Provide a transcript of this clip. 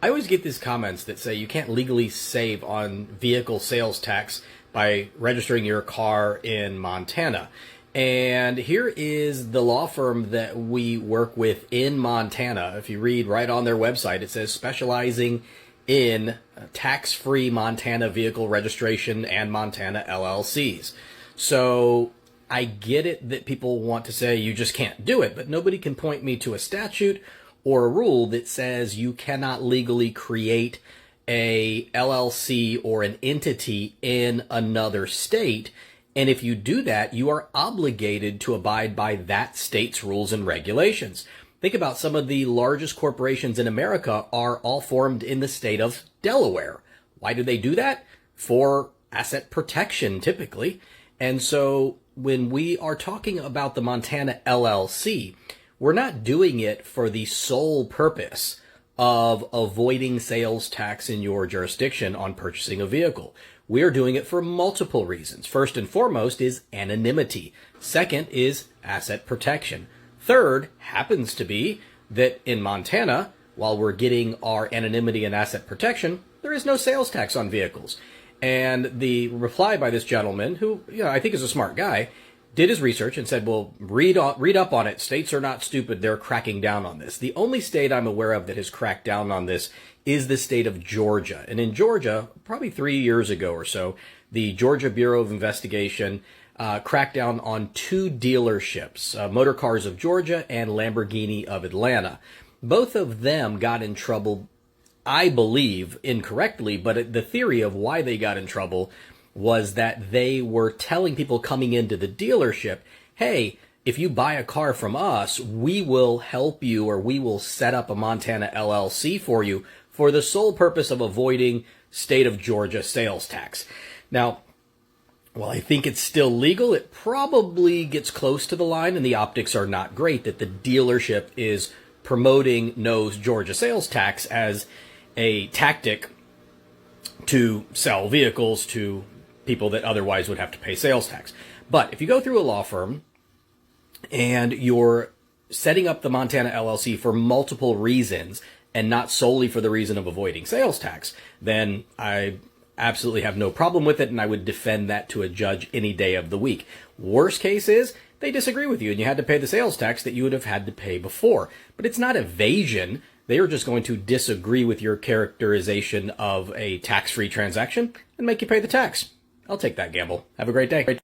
I always get these comments that say you can't legally save on vehicle sales tax by registering your car in Montana. And here is the law firm that we work with in Montana. If you read right on their website, it says specializing in tax-free Montana vehicle registration and Montana LLCs. So I get it that people want to say you just can't do it, but nobody can point me to a statute or a rule that says you cannot legally create a LLC or an entity in another state. And if you do that, you are obligated to abide by that state's rules and regulations. Think about some of the largest corporations in America are all formed in the state of Delaware. Why do they do that? For asset protection, typically. And so when we are talking about the Montana LLC, we're not doing it for the sole purpose of avoiding sales tax in your jurisdiction on purchasing a vehicle. We are doing it for multiple reasons. First and foremost is anonymity. Second is asset protection. Third happens to be that in Montana, while we're getting our anonymity and asset protection, there is no sales tax on vehicles. And the reply by this gentleman, who I think is a smart guy, did his research and said, well, read up on it. States are not stupid. They're cracking down on this. The only state I'm aware of that has cracked down on this is the state of Georgia. And in Georgia, probably 3 years ago or so, the Georgia Bureau of Investigation cracked down on two dealerships, Motor Cars of Georgia and Lamborghini of Atlanta. Both of them got in trouble, I believe, incorrectly, but the theory of why they got in trouble was that they were telling people coming into the dealership, hey, if you buy a car from us, we will help you, or we will set up a Montana LLC for you for the sole purpose of avoiding state of Georgia sales tax. Now, while I think it's still legal, it probably gets close to the line, and the optics are not great that the dealership is promoting no Georgia sales tax as a tactic to sell vehicles to people that otherwise would have to pay sales tax. But if you go through a law firm and you're setting up the Montana LLC for multiple reasons and not solely for the reason of avoiding sales tax, then I absolutely have no problem with it, and I would defend that to a judge any day of the week. Worst case is they disagree with you and you had to pay the sales tax that you would have had to pay before. But it's not evasion. They are just going to disagree with your characterization of a tax-free transaction and make you pay the tax. I'll take that gamble. Have a great day.